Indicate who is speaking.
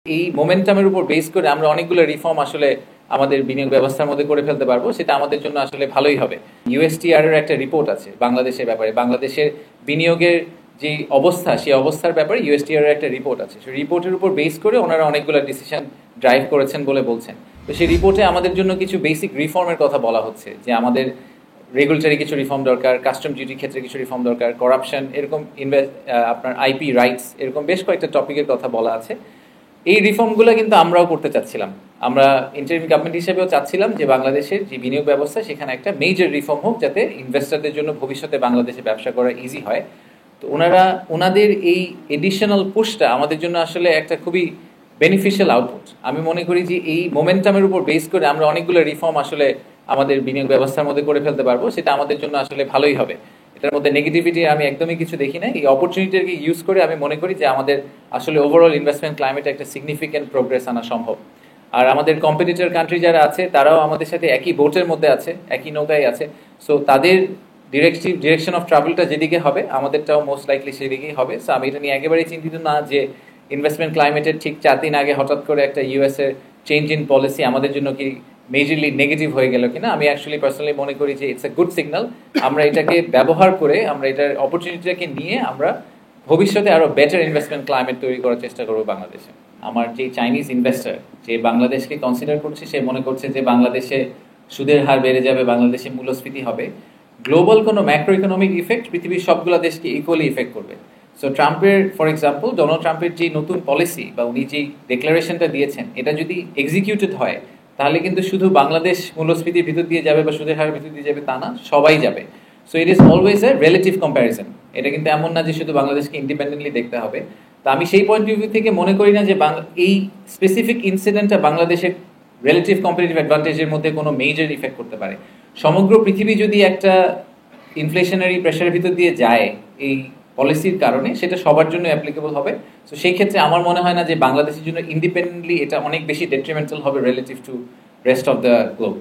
Speaker 1: এই মোমেন্টামের উপর বেস করে আমরা অনেকগুলো রিফর্ম আসলে আমাদের বিনিয়োগ ব্যবস্থার মধ্যে করে ফেলতে পারবো, সেটা আমাদের জন্য আসলে ভালোই হবে। ইউএসটিআর এর একটা রিপোর্ট আছে বাংলাদেশের ব্যাপারে, বাংলাদেশের বিনিয়োগের যে অবস্থা সেই অবস্থার ব্যাপারে ইউএসটিআর এর একটা রিপোর্ট আছে। সেই রিপোর্টের উপর বেস করে ওনারা অনেকগুলো ডিসিশন ড্রাইভ করেছেন বলে বলছেন। তো সেই রিপোর্টে আমাদের জন্য কিছু বেসিক রিফর্মের কথা বলা হচ্ছে, যে আমাদের রেগুলেটরি কিছু রিফর্ম দরকার, কাস্টম ডিউটির ক্ষেত্রে কিছু রিফর্ম দরকার, করাপশন, এরকম আপনার আইপি রাইটস, এরকম বেশ কয়েকটা টপিকের কথা বলা আছে। এই রিফর্মগুলো কিন্তু আমরাও করতে চাচ্ছিলাম। আমরা ইন্টারিম গভর্নমেন্ট হিসেবেও চাচ্ছিলাম যে বাংলাদেশের যে বিনিয়োগ ব্যবস্থা সেখানে একটা মেজর রিফর্ম হোক, যাতে ইনভেস্টরদের জন্য ভবিষ্যতে বাংলাদেশে ব্যবসা করা ইজি হয়। তো ওনাদের এই এডিশনাল পুশটা আমাদের জন্য আসলে একটা খুবই বেনিফিশিয়াল আউটপুট। আমি মনে করি যে এই মোমেন্টামের উপর বেস করে আমরা অনেকগুলো রিফর্ম আসলে আমাদের বিনিয়োগ ব্যবস্থার মধ্যে করে ফেলতে পারবো, সেটা আমাদের জন্য আসলে ভালোই হবে। এটার মধ্যে নেগেটিভিটি আমি একদমই কিছু দেখি না। এই অপরচুনিটিকে ইউজ করে আমি মনে করি যে আমাদের আসলে ওভারঅল ইনভেস্টমেন্ট ক্লাইমেটে একটা সিগনিফিক্যান্ট প্রোগ্রেস আনা সম্ভব। আর আমাদের কম্পিটিটর কান্ট্রি যারা আছে তারাও আমাদের সাথে একই বোটের মধ্যে আছে, একই নৌকায় আছে। সো তাদের ডিরেকশন অফ ট্রাভেলটা যেদিকে হবে আমাদেরটাও মোস্ট লাইকলি সেদিকেই হবে। সো আমি এটা নিয়ে একেবারেই চিন্তিত না যে ইনভেস্টমেন্ট ক্লাইমেটের ঠিক 4 দিন আগে হঠাৎ করে একটা ইউএস এর চেঞ্জ ইন পলিসি আমাদের জন্য কি মেজরলি নেগেটিভ হয়ে গেল কিনা। আমি অ্যাকচুয়ালি পার্সোনালি মনে করি যে ইটস এ গুড সিগন্যাল। আমরা এটাকে ব্যবহার করে, আমরা এটার অপরচুনিটিটাকে নিয়ে আমরা ভবিষ্যতে আরো বেটার ইনভেস্টমেন্ট ক্লাইমেট তৈরি করার চেষ্টা করবো বাংলাদেশে। আমার যে চাইনিজ ইনভেস্টর যে বাংলাদেশকে কনসিডার করছে, সে মনে করছে যে বাংলাদেশে সুদের হার বেড়ে যাবে, বাংলাদেশে মূল্যস্ফীতি হবে। গ্লোবাল কোনো ম্যাক্রো ইকোনমিক ইফেক্ট পৃথিবীর সবগুলো দেশকে ইকুয়ালি ইফেক্ট করবে। সো ট্রাম্পের, ফর এক্সাম্পল, ডোনাল্ড ট্রাম্পের যে নতুন পলিসি বা উনি যে ডিক্লারেশনটা দিয়েছেন, এটা যদি এক্সিকিউটেড হয় তাহলে কিন্তু শুধু বাংলাদেশ মূল্যস্ফীতির ভিতর দিয়ে যাবে বা সুদের হারের ভিতর দিয়ে যাবে তা না, সবাই যাবে। So it is always a relative comparison. এটা কিন্তু এমন না যে শুধু বাংলাদেশকে ইন্ডিপেন্ডেন্টলি দেখতে হবে। তো আমি সেই পয়েন্ট অফ ভিউ থেকে মনে করি না যে এই স্পেসিফিক ইনসিডেন্টটা বাংলাদেশের রিলেটিভ কম্পিটিটিভ অ্যাডভান্টেজের মধ্যে কোনো মেজর ইফেক্ট করতে পারে। সমগ্র পৃথিবী যদি একটা ইনফ্লেশনারি প্রেশারের ভিতর দিয়ে যায় এই পলিসির কারণে, সেটা সবার জন্য অ্যাপ্লিকেবল হবে। তো সেই ক্ষেত্রে আমার মনে হয় না যে বাংলাদেশের জন্য ইন্ডিপেন্ডেন্টলি এটা অনেক বেশি ডেট্রিমেন্টাল হবে relative to rest of the globe.